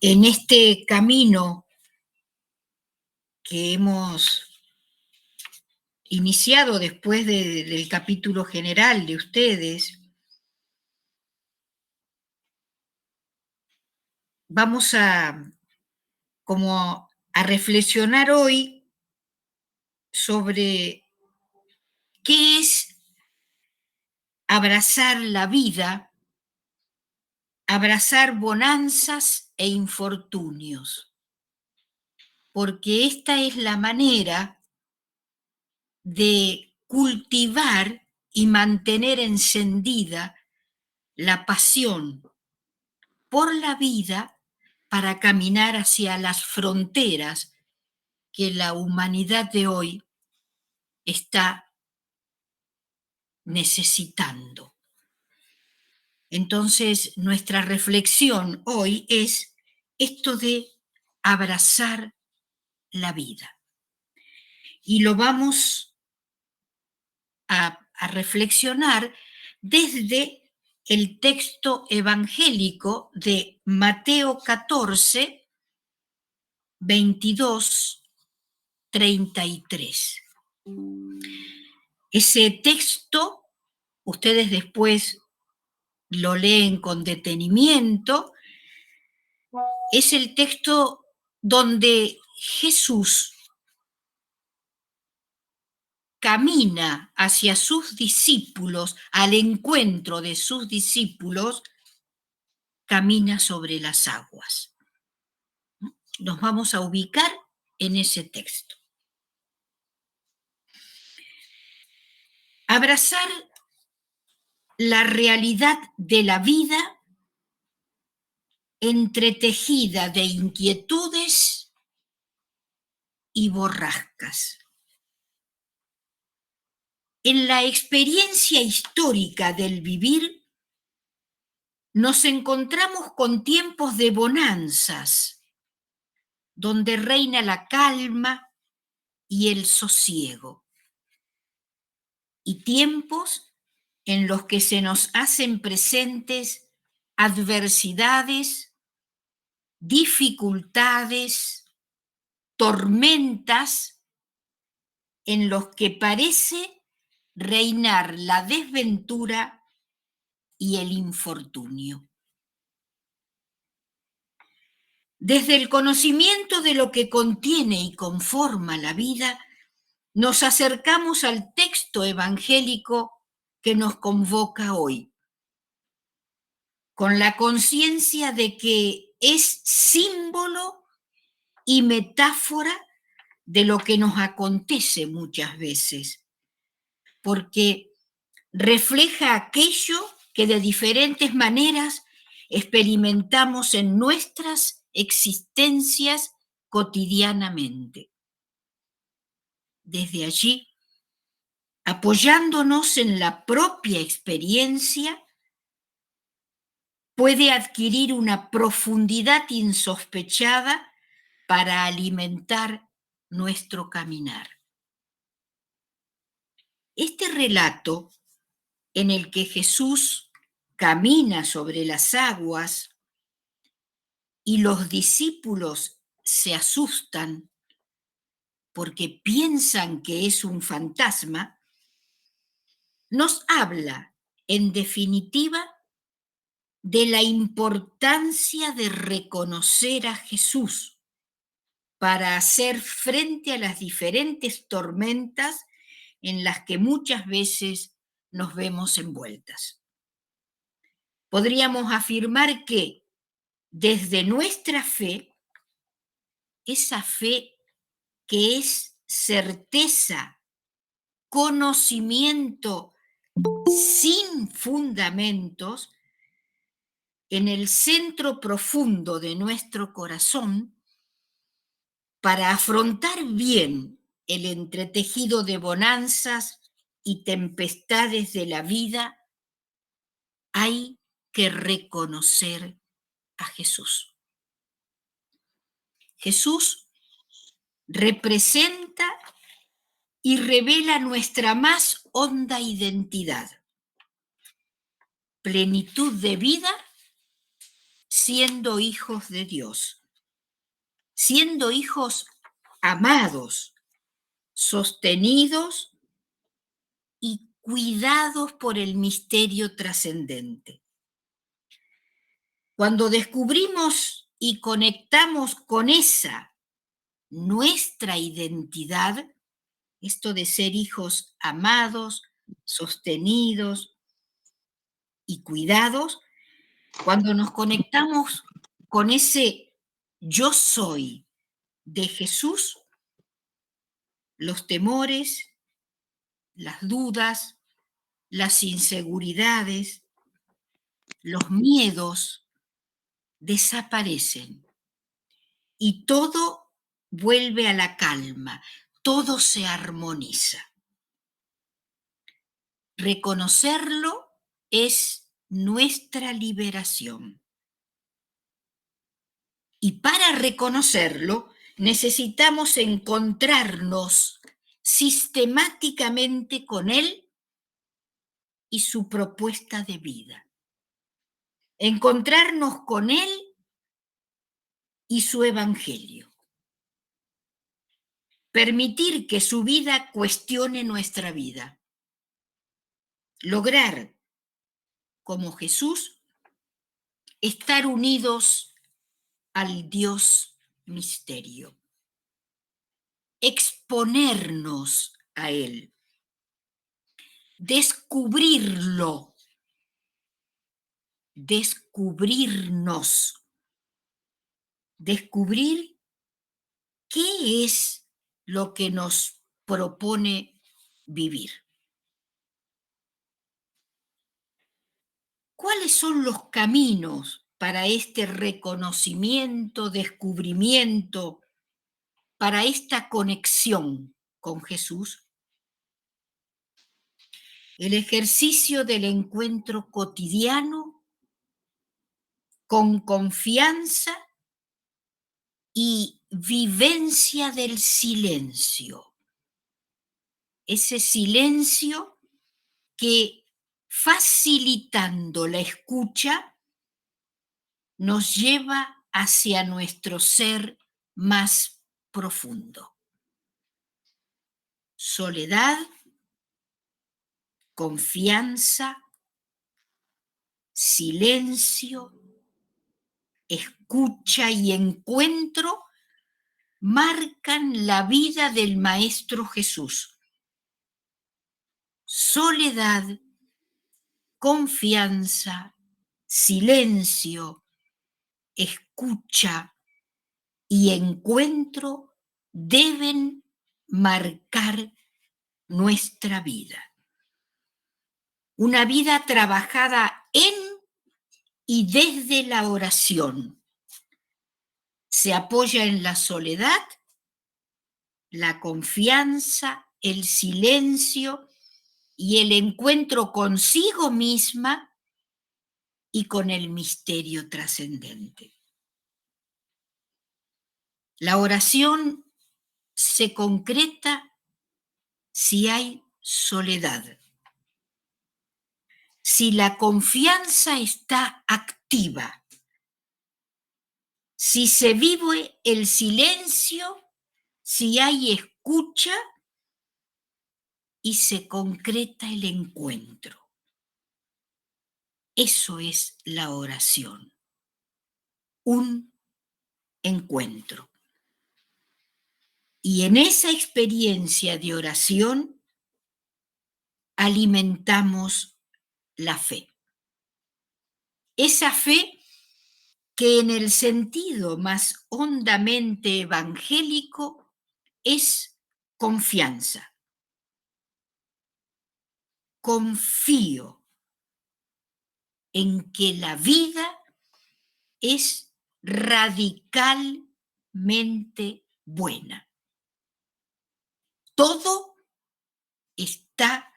En este camino que hemos iniciado después del capítulo general de ustedes, vamos a reflexionar hoy sobre qué es abrazar la vida, abrazar bonanzas e infortunios, porque esta es la manera de cultivar y mantener encendida la pasión por la vida para caminar hacia las fronteras que la humanidad de hoy está necesitando. Entonces, nuestra reflexión hoy es esto de abrazar la vida. Y lo vamos a reflexionar desde el texto evangélico de Mateo 14, 22, 33. Ese texto, ustedes después lo leen con detenimiento, es el texto donde Jesús camina hacia sus discípulos, al encuentro de sus discípulos, camina sobre las aguas. Nos vamos a ubicar en ese texto. Abrazar la realidad de la vida entretejida de inquietudes y borrascas. En la experiencia histórica del vivir, nos encontramos con tiempos de bonanzas, donde reina la calma y el sosiego, y tiempos en los que se nos hacen presentes adversidades, dificultades, tormentas, en los que parece reinar la desventura y el infortunio. Desde el conocimiento de lo que contiene y conforma la vida, nos acercamos al texto evangélico que nos convoca hoy, con la conciencia de que es símbolo y metáfora de lo que nos acontece muchas veces, porque refleja aquello que de diferentes maneras experimentamos en nuestras existencias cotidianamente. Desde allí, apoyándonos en la propia experiencia, puede adquirir una profundidad insospechada para alimentar nuestro caminar. Este relato en el que Jesús camina sobre las aguas y los discípulos se asustan porque piensan que es un fantasma, nos habla, en definitiva, de la importancia de reconocer a Jesús para hacer frente a las diferentes tormentas en las que muchas veces nos vemos envueltas. Podríamos afirmar que desde nuestra fe, esa fe que es certeza, conocimiento sin fundamentos, en el centro profundo de nuestro corazón, para afrontar bien el entretejido de bonanzas y tempestades de la vida, hay que reconocer a Jesús. Jesús representa y revela nuestra más honda identidad, plenitud de vida siendo hijos de Dios, siendo hijos amados, sostenidos y cuidados por el misterio trascendente. Cuando descubrimos y conectamos con esa nuestra identidad, esto de ser hijos amados, sostenidos y cuidados, cuando nos conectamos con ese yo soy de Jesús, los temores, las dudas, las inseguridades, los miedos desaparecen y todo vuelve a la calma, todo se armoniza. Reconocerlo es nuestra liberación. Y para reconocerlo necesitamos encontrarnos sistemáticamente con él y su propuesta de vida. Encontrarnos con él y su evangelio. Permitir que su vida cuestione nuestra vida. Lograr, como Jesús, estar unidos al Dios misterio. Exponernos a él. Descubrirlo. Descubrirnos. Descubrir qué es lo que nos propone vivir. ¿Cuáles son los caminos para este reconocimiento, descubrimiento, para esta conexión con Jesús? El ejercicio del encuentro cotidiano con confianza y vivencia del silencio. Ese silencio que, facilitando la escucha, nos lleva hacia nuestro ser más profundo. Soledad, confianza, silencio, escucha y encuentro marcan la vida del Maestro Jesús. Soledad, confianza, silencio, escucha y encuentro deben marcar nuestra vida. Una vida trabajada en y desde la oración. Se apoya en la soledad, la confianza, el silencio y el encuentro consigo misma y con el misterio trascendente. La oración se concreta si hay soledad, si la confianza está activa, si se vive el silencio, si hay escucha y se concreta el encuentro. Eso es la oración, un encuentro. Y en esa experiencia de oración alimentamos la fe. Esa fe que en el sentido más hondamente evangélico es confianza. Confío en que la vida es radicalmente buena. Todo está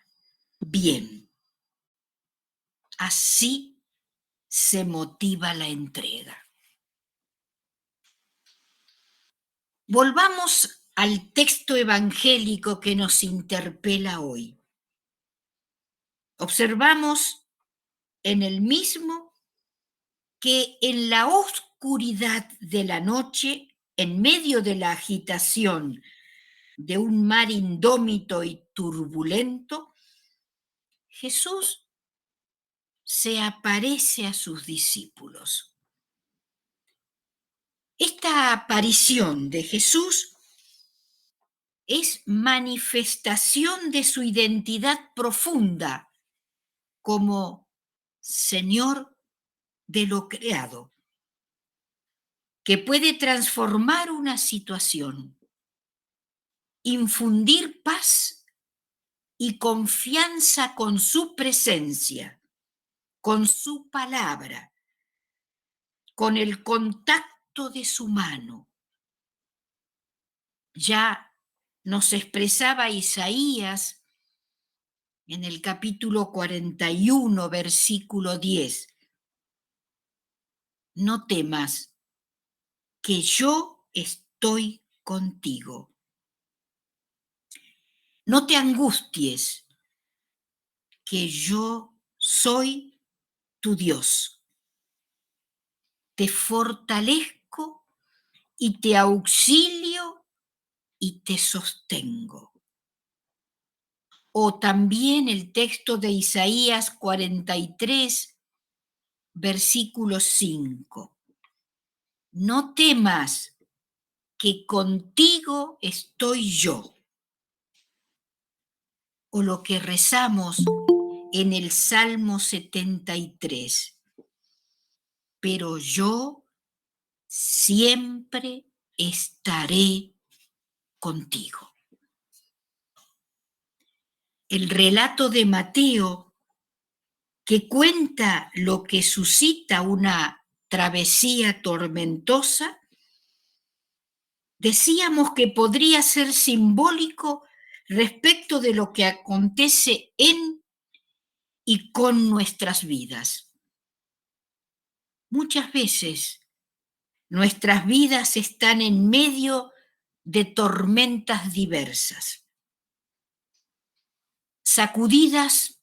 bien. Así se motiva la entrega. Volvamos al texto evangélico que nos interpela hoy. Observamos en el mismo que en la oscuridad de la noche, en medio de la agitación de un mar indómito y turbulento, Jesús se aparece a sus discípulos. Esta aparición de Jesús es manifestación de su identidad profunda como Señor de lo creado, que puede transformar una situación, infundir paz y confianza con su presencia, con su palabra, con el contacto de su mano. Ya nos expresaba Isaías en el capítulo 41, versículo 10. No temas, que yo estoy contigo. No te angusties, que yo soy tu Dios. Te fortalezco y te auxilio y te sostengo. O también el texto de Isaías 43, versículo 5. No temas, que contigo estoy yo. O lo que rezamos en el Salmo 73. Pero yo siempre estaré contigo. El relato de Mateo, que cuenta lo que suscita una travesía tormentosa, decíamos que podría ser simbólico respecto de lo que acontece en y con nuestras vidas. Muchas veces nuestras vidas están en medio de tormentas diversas, sacudidas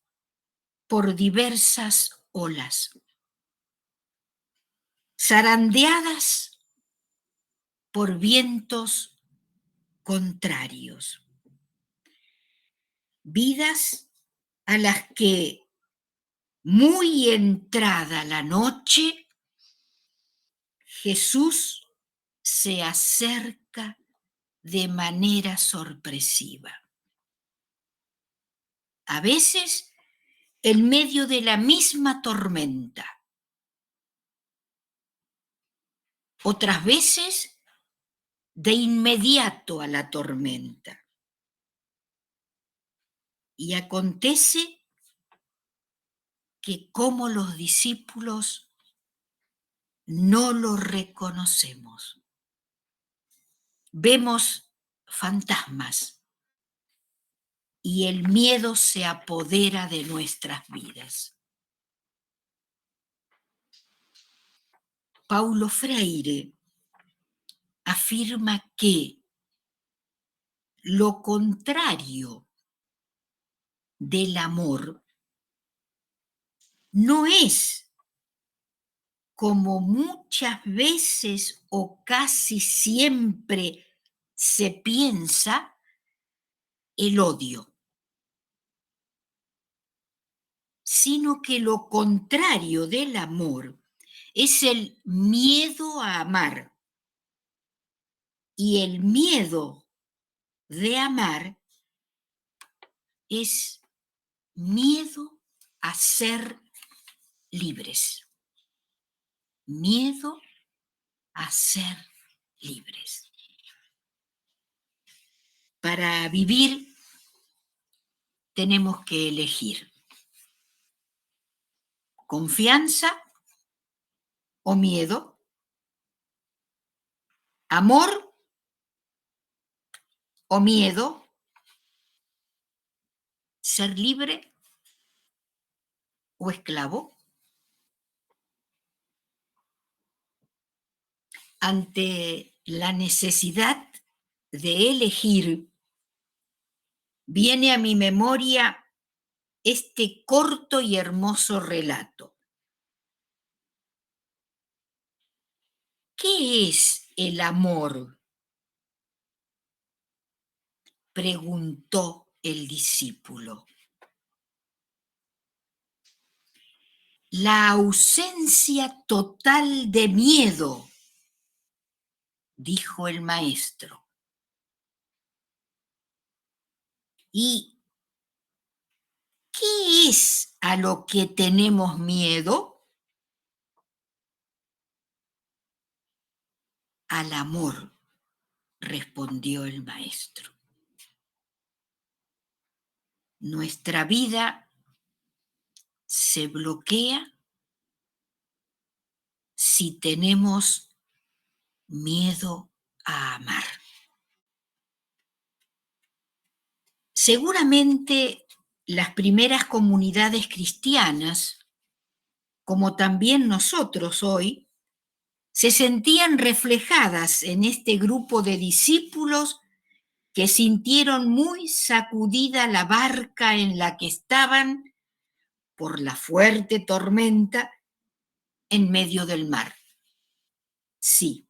por diversas olas, zarandeadas por vientos contrarios. Vidas a las que, muy entrada la noche, Jesús se acerca de manera sorpresiva. A veces en medio de la misma tormenta. Otras veces de inmediato a la tormenta. Y acontece que como los discípulos no lo reconocemos. Vemos fantasmas y el miedo se apodera de nuestras vidas. Paulo Freire afirma que lo contrario del amor no es, como muchas veces o casi siempre se piensa, el odio, sino que lo contrario del amor es el miedo a amar. Y el miedo de amar es miedo a ser libres. Miedo a ser libres. Para vivir tenemos que elegir confianza o miedo, amor o miedo, ser libre o esclavo. Ante la necesidad de elegir, viene a mi memoria este corto y hermoso relato. ¿Qué es el amor?, preguntó el discípulo. La ausencia total de miedo, dijo el maestro. ¿Y qué es a lo que tenemos miedo? Al amor, respondió el maestro. Nuestra vida se bloquea si tenemos miedo a amar. Seguramente las primeras comunidades cristianas, como también nosotros hoy, se sentían reflejadas en este grupo de discípulos que sintieron muy sacudida la barca en la que estaban por la fuerte tormenta en medio del mar. Sí,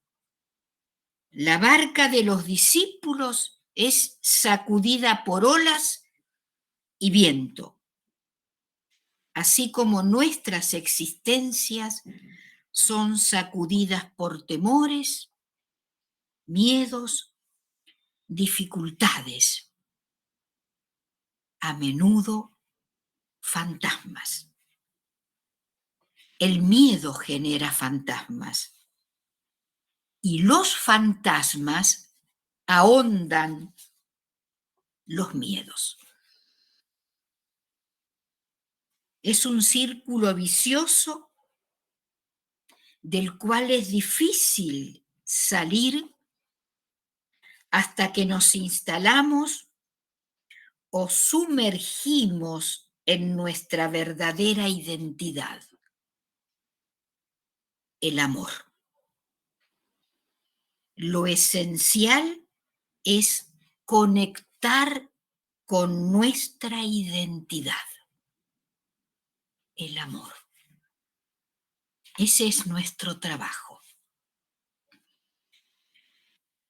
la barca de los discípulos es sacudida por olas y viento, así como nuestras existencias son sacudidas por temores, miedos, dificultades, a menudo fantasmas. El miedo genera fantasmas y los fantasmas ahondan los miedos. Es un círculo vicioso del cual es difícil salir hasta que nos instalamos o sumergimos en nuestra verdadera identidad, el amor. Lo esencial es conectar con nuestra identidad, el amor. Ese es nuestro trabajo.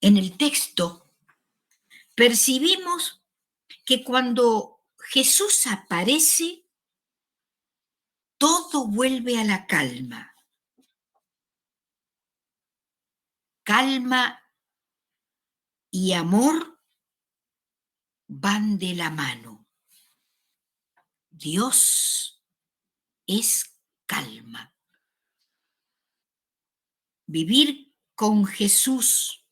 En el texto percibimos que cuando Jesús aparece, todo vuelve a la calma. Calma y amor van de la mano. Dios es calma. Vivir con Jesús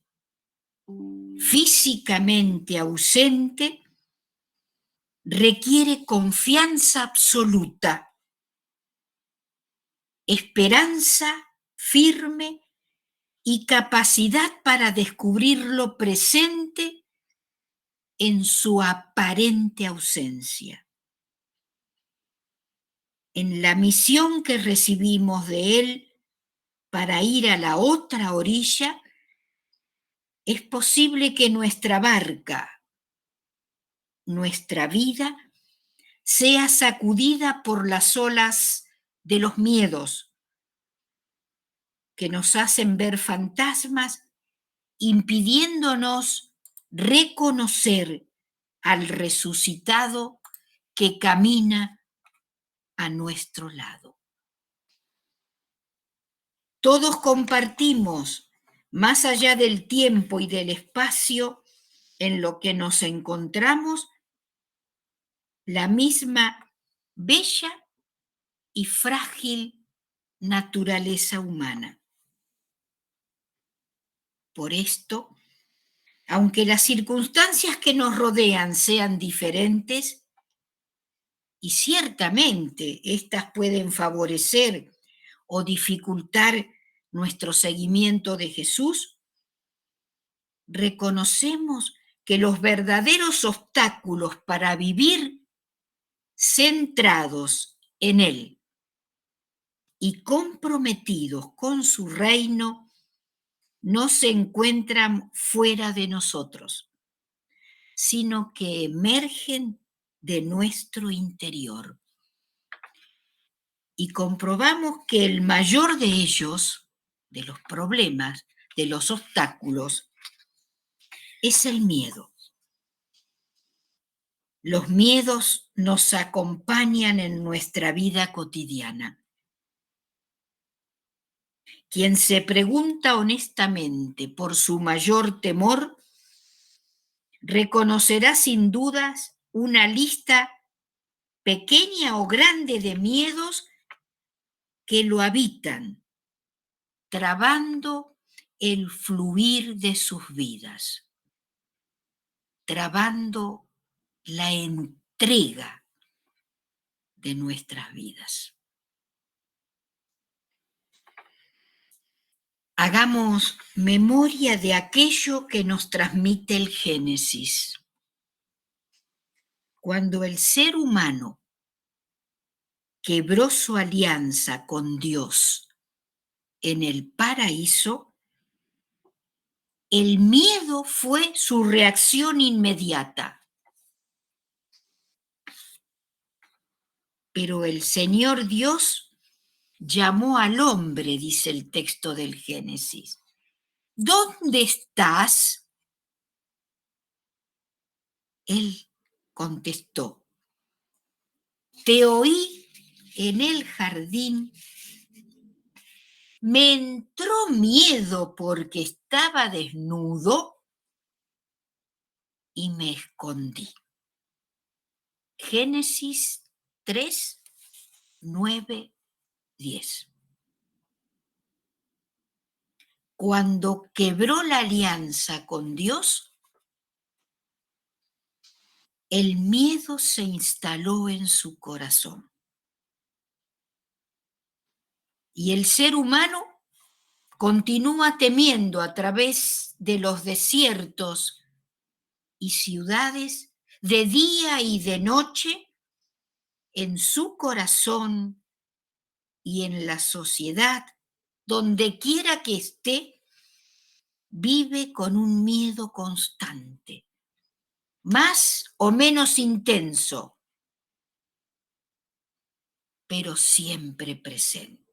físicamente ausente requiere confianza absoluta, esperanza firme y capacidad para descubrir lo presente en su aparente ausencia. En la misión que recibimos de Él para ir a la otra orilla, es posible que nuestra barca, nuestra vida, sea sacudida por las olas de los miedos que nos hacen ver fantasmas, impidiéndonos reconocer al resucitado que camina a nuestro lado. Todos compartimos, más allá del tiempo y del espacio en lo que nos encontramos, la misma bella y frágil naturaleza humana. Por esto, aunque las circunstancias que nos rodean sean diferentes, y ciertamente estas pueden favorecer o dificultar nuestro seguimiento de Jesús, reconocemos que los verdaderos obstáculos para vivir centrados en Él y comprometidos con su reino no se encuentran fuera de nosotros, sino que emergen de nuestro interior. Y comprobamos que el mayor de ellos de los problemas, de los obstáculos, es el miedo. Los miedos nos acompañan en nuestra vida cotidiana. Quien se pregunta honestamente por su mayor temor, reconocerá sin dudas una lista pequeña o grande de miedos que lo habitan, trabando el fluir de sus vidas, trabando la entrega de nuestras vidas. Hagamos memoria de aquello que nos transmite el Génesis. Cuando el ser humano quebró su alianza con Dios en el paraíso, el miedo fue su reacción inmediata. Pero el Señor Dios llamó al hombre, dice el texto del Génesis. ¿Dónde estás? Él contestó, te oí en el jardín, me entró miedo porque estaba desnudo y me escondí. Génesis 3, 9, 10. Cuando quebró la alianza con Dios, el miedo se instaló en su corazón. Y el ser humano continúa temiendo a través de los desiertos y ciudades, de día y de noche, en su corazón y en la sociedad, donde quiera que esté, vive con un miedo constante, más o menos intenso, pero siempre presente.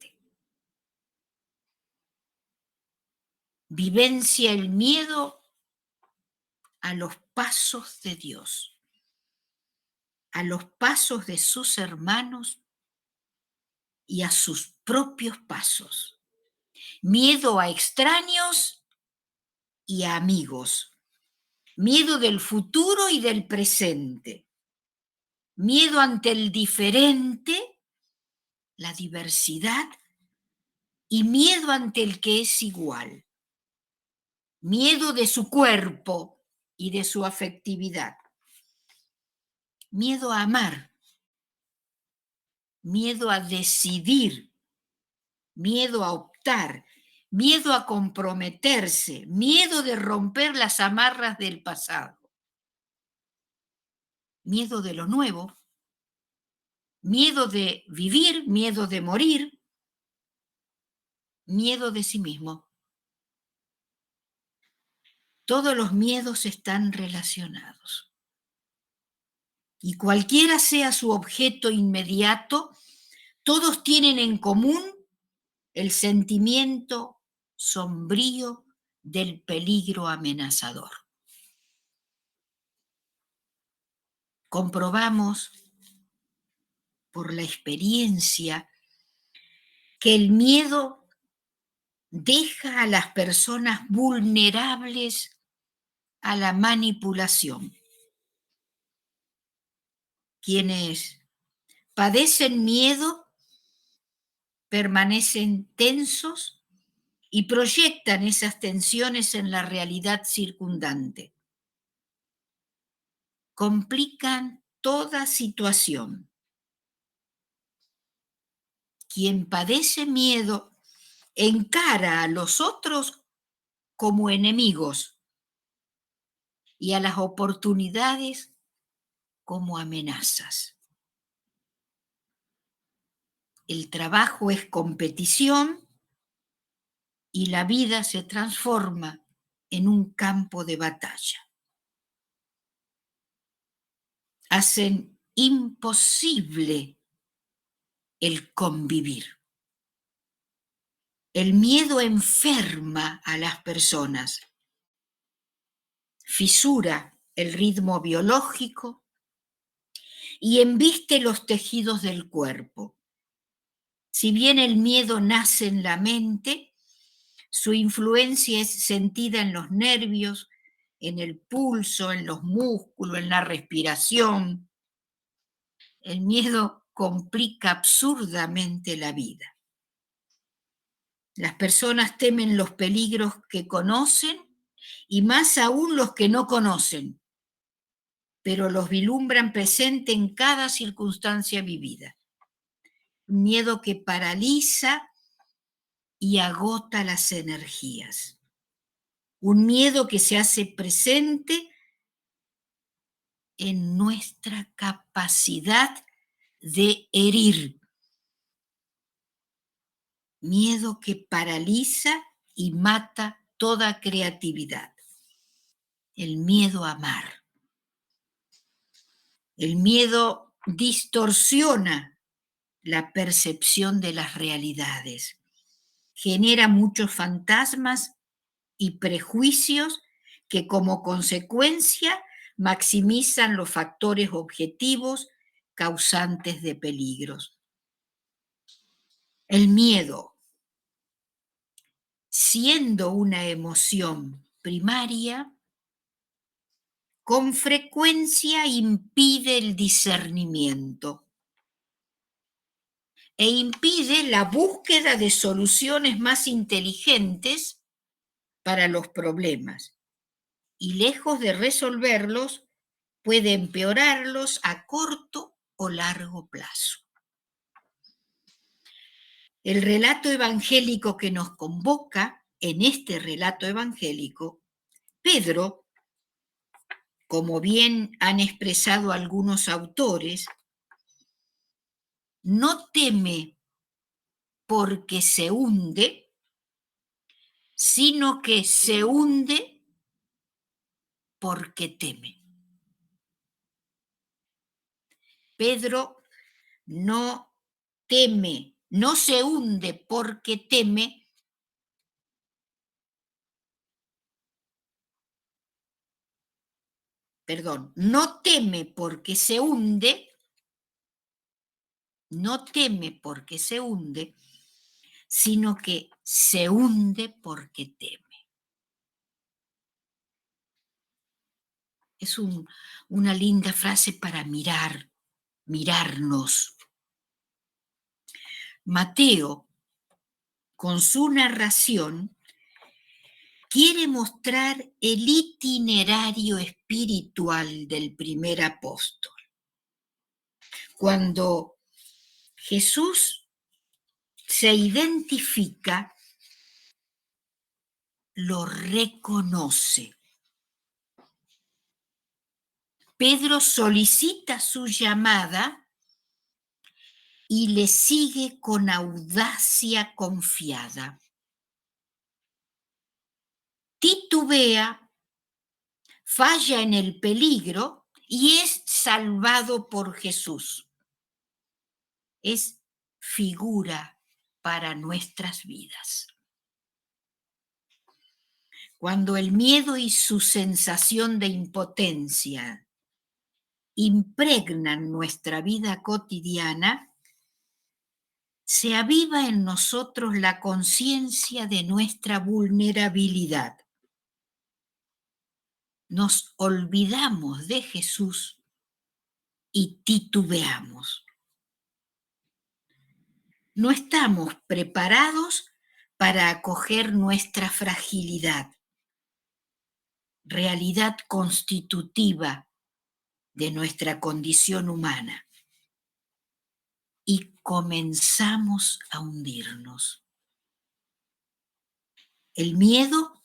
Vivencia el miedo a los pasos de Dios, a los pasos de sus hermanos y a sus propios pasos. Miedo a extraños y a amigos. Miedo del futuro y del presente. Miedo ante el diferente, la diversidad, y miedo ante el que es igual. Miedo de su cuerpo y de su afectividad. Miedo a amar. Miedo a decidir. Miedo a optar. Miedo a comprometerse. Miedo de romper las amarras del pasado. Miedo de lo nuevo. Miedo de vivir, miedo de morir, miedo de sí mismo. Todos los miedos están relacionados. Y cualquiera sea su objeto inmediato, todos tienen en común el sentimiento sombrío del peligro amenazador. Comprobamos por la experiencia que el miedo deja a las personas vulnerables a la manipulación. Quienes padecen miedo permanecen tensos y proyectan esas tensiones en la realidad circundante. Complican toda situación. Quien padece miedo encara a los otros como enemigos y a las oportunidades como amenazas. El trabajo es competición y la vida se transforma en un campo de batalla. Hacen imposible el convivir. El miedo enferma a las personas, fisura el ritmo biológico y embiste los tejidos del cuerpo. Si bien el miedo nace en la mente, su influencia es sentida en los nervios, en el pulso, en los músculos, en la respiración. El miedo complica absurdamente la vida. Las personas temen los peligros que conocen y más aún los que no conocen, pero los vislumbran presente en cada circunstancia vivida. Un miedo que paraliza y agota las energías. Un miedo que se hace presente en nuestra capacidad de herir. Miedo que paraliza y mata toda creatividad. El miedo a amar. El miedo distorsiona la percepción de las realidades. Genera muchos fantasmas y prejuicios que como consecuencia maximizan los factores objetivos causantes de peligros. El miedo, siendo una emoción primaria, con frecuencia impide el discernimiento e impide la búsqueda de soluciones más inteligentes para los problemas. Y lejos de resolverlos, puede empeorarlos a corto o largo plazo. El relato evangélico que nos convoca, en este relato evangélico, Pedro, como bien han expresado algunos autores, no teme porque se hunde, sino que se hunde porque teme. Pedro no teme, no se hunde porque teme, no teme porque se hunde, no teme porque se hunde, sino que se hunde porque teme. Es una linda frase para mirarnos. Mateo, con su narración, quiere mostrar el itinerario espiritual del primer apóstol. Cuando Jesús se identifica, lo reconoce. Pedro solicita su llamada y le sigue con audacia confiada. Titubea, falla en el peligro y es salvado por Jesús. Es figura para nuestras vidas. Cuando el miedo y su sensación de impotencia impregnan nuestra vida cotidiana, se aviva en nosotros la conciencia de nuestra vulnerabilidad. Nos olvidamos de Jesús y titubeamos. No estamos preparados para acoger nuestra fragilidad, realidad constitutiva de nuestra condición humana, y comenzamos a hundirnos. El miedo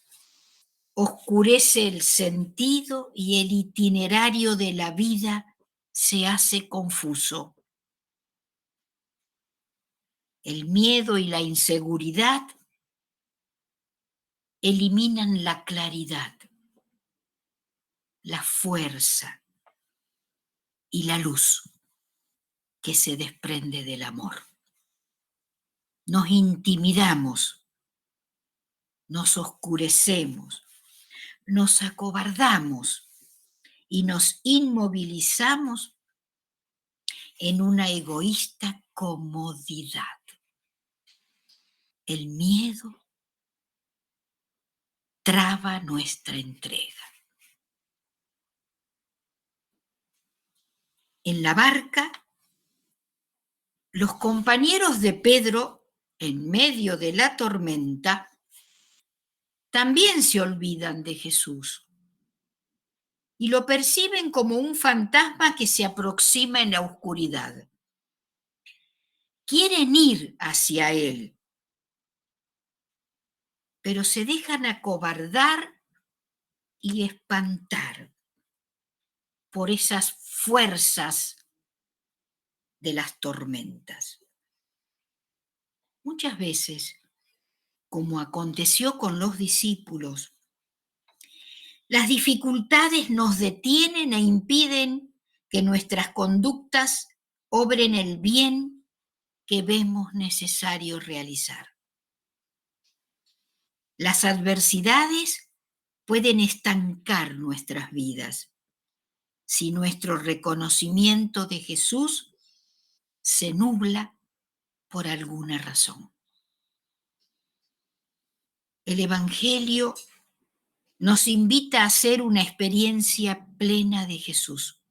oscurece el sentido y el itinerario de la vida se hace confuso. El miedo y la inseguridad eliminan la claridad, la fuerza y la luz que se desprende del amor. Nos intimidamos nos oscurecemos, nos acobardamos y nos inmovilizamos en una egoísta comodidad. El miedo traba nuestra entrega. En la barca, los compañeros de Pedro, en medio de la tormenta, también se olvidan de Jesús y lo perciben como un fantasma que se aproxima en la oscuridad. Quieren ir hacia él, pero se dejan acobardar y espantar por esas fuerzas de las tormentas. Muchas veces, como aconteció con los discípulos, las dificultades nos detienen e impiden que nuestras conductas obren el bien que vemos necesario realizar. Las adversidades pueden estancar nuestras vidas si nuestro reconocimiento de Jesús se nubla por alguna razón. El Evangelio nos invita a hacer una experiencia plena de Jesús,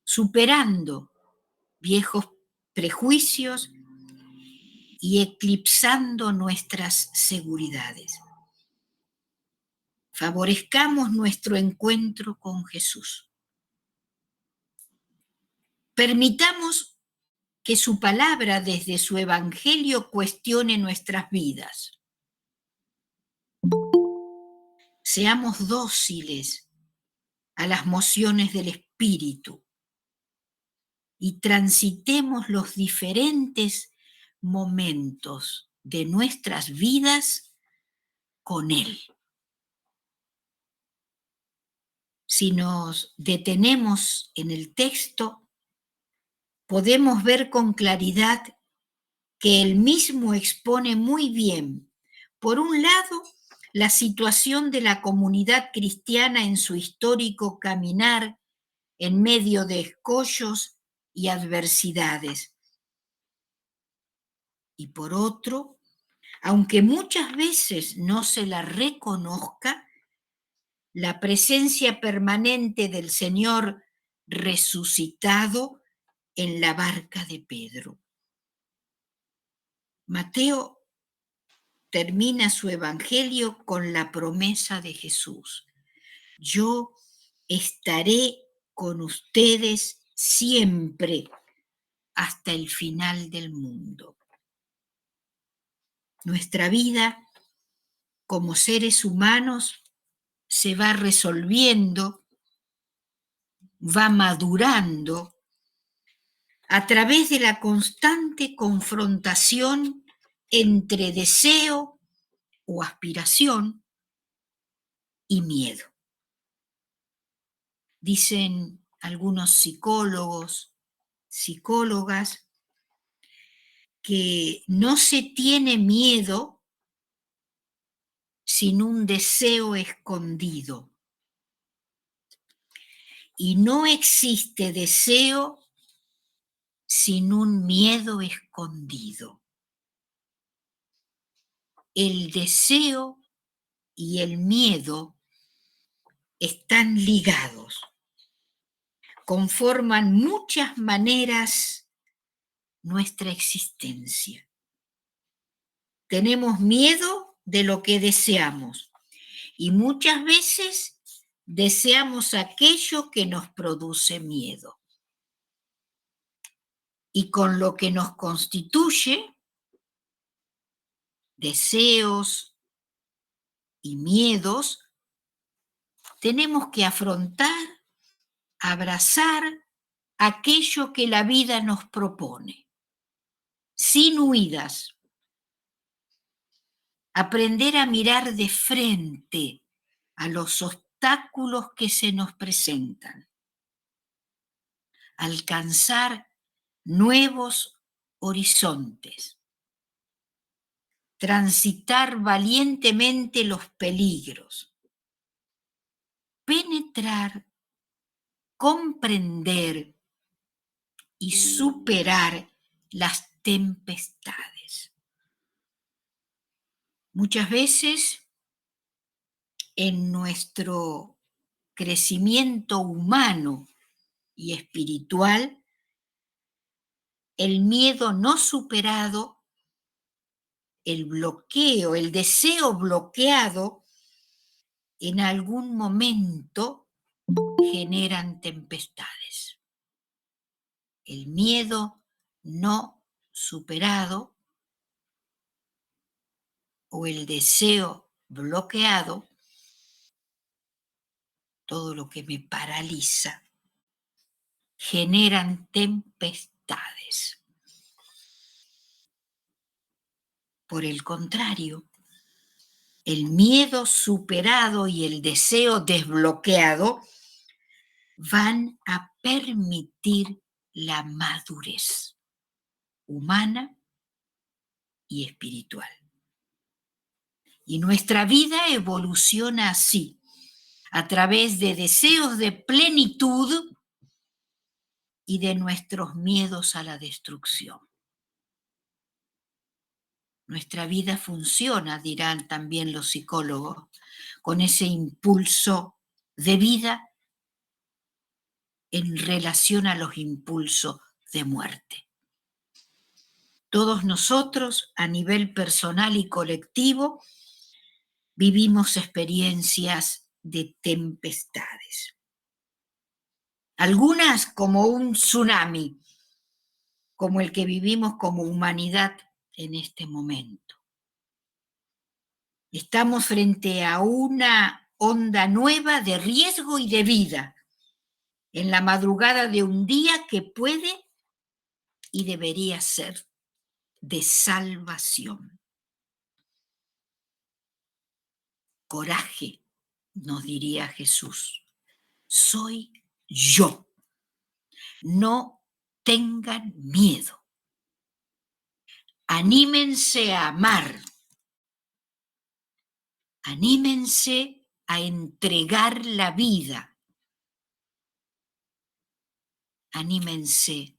superando viejos prejuicios y eclipsando nuestras seguridades. Favorezcamos nuestro encuentro con Jesús. Permitamos que su palabra desde su Evangelio cuestione nuestras vidas. Seamos dóciles a las mociones del Espíritu y transitemos los diferentes momentos de nuestras vidas con Él. Si nos detenemos en el texto, podemos ver con claridad que él mismo expone muy bien, por un lado, la situación de la comunidad cristiana en su histórico caminar en medio de escollos y adversidades. Y por otro, aunque muchas veces no se la reconozca, la presencia permanente del Señor resucitado en la barca de Pedro. Mateo termina su evangelio con la promesa de Jesús: yo estaré con ustedes siempre hasta el final del mundo. Nuestra vida como seres humanos se va resolviendo, va madurando a través de la constante confrontación entre deseo o aspiración y miedo. Dicen algunos psicólogos, psicólogas, que no se tiene miedo sin un deseo escondido. Y no existe deseo sin un miedo escondido. El deseo y el miedo están ligados, conforman muchas maneras nuestra existencia. Tenemos miedo de lo que deseamos y muchas veces deseamos aquello que nos produce miedo. Y con lo que nos constituye, deseos y miedos, tenemos que afrontar, abrazar aquello que la vida nos propone, sin huidas. Aprender a mirar de frente a los obstáculos que se nos presentan. Alcanzar nuevos horizontes. transitar valientemente los peligros, penetrar, comprender y superar las tempestades. Muchas veces en nuestro crecimiento humano y espiritual, el miedo no superado, el bloqueo, el deseo bloqueado, en algún momento generan tempestades. El miedo no superado o el deseo bloqueado, todo lo que me paraliza, generan tempestades. Por el contrario, el miedo superado y el deseo desbloqueado van a permitir la madurez humana y espiritual. Y nuestra vida evoluciona así, a través de deseos de plenitud y de nuestros miedos a la destrucción. Nuestra vida funciona, dirán también los psicólogos, con ese impulso de vida en relación a los impulsos de muerte. Todos nosotros, a nivel personal y colectivo, vivimos experiencias de tempestades. Algunas como un tsunami, como el que vivimos como humanidad en este momento. Estamos frente a una onda nueva de riesgo y de vida en la madrugada de un día que puede y debería ser de salvación. Coraje, nos diría Jesús. Soy yo. No tengan miedo. Anímense a amar. Anímense a entregar la vida. Anímense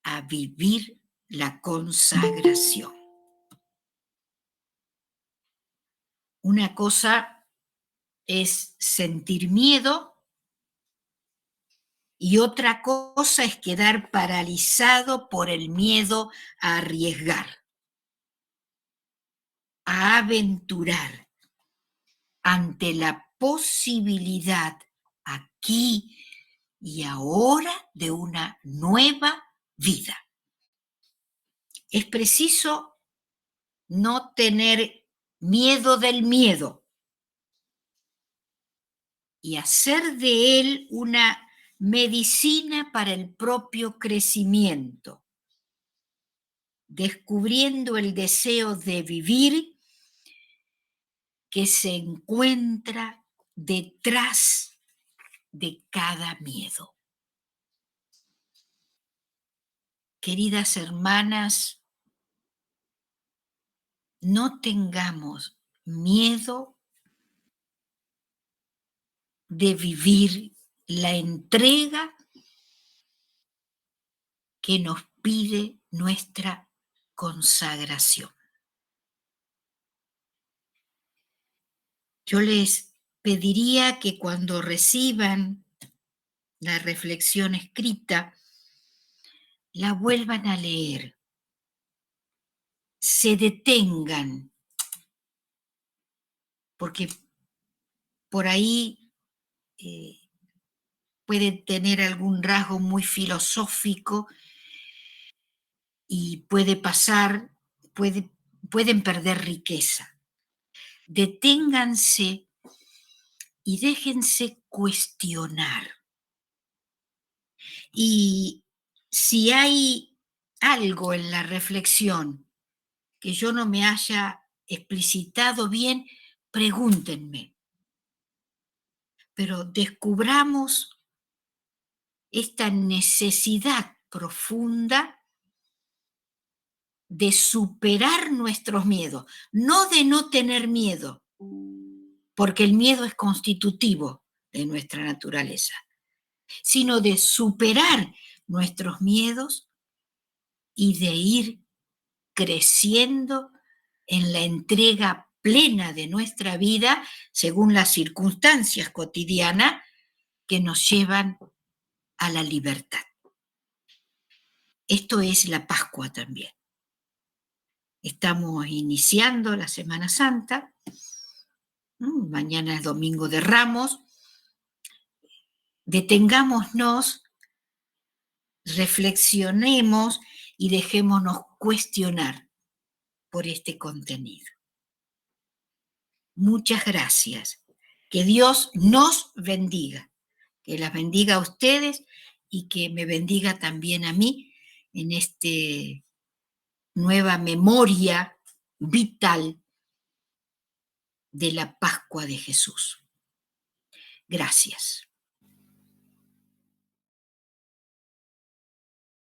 a vivir la consagración. Una cosa es sentir miedo y otra cosa es quedar paralizado por el miedo a arriesgar, a aventurar ante la posibilidad aquí y ahora de una nueva vida. Es preciso no tener miedo del miedo y hacer de él una medicina para el propio crecimiento, descubriendo el deseo de vivir que se encuentra detrás de cada miedo. Queridas hermanas, no tengamos miedo de vivir la entrega que nos pide nuestra consagración. Yo les pediría que cuando reciban la reflexión escrita, la vuelvan a leer, se detengan, porque por ahí puede tener algún rasgo muy filosófico y puede pasar, pueden perder riqueza. Deténganse y déjense cuestionar. Y si hay algo en la reflexión que yo no me haya explicitado bien, pregúntenme. Pero descubramos esta necesidad profunda de superar nuestros miedos, no de no tener miedo, porque el miedo es constitutivo de nuestra naturaleza, sino de superar nuestros miedos y de ir creciendo en la entrega plena de nuestra vida según las circunstancias cotidianas que nos llevan a la libertad. Esto es la Pascua también. Estamos iniciando la Semana Santa. Mañana es Domingo de Ramos. Detengámonos, reflexionemos y dejémonos cuestionar por este contenido. Muchas gracias. Que Dios nos bendiga, que las bendiga a ustedes y que me bendiga también a mí en esta nueva memoria vital de la Pascua de Jesús. Gracias.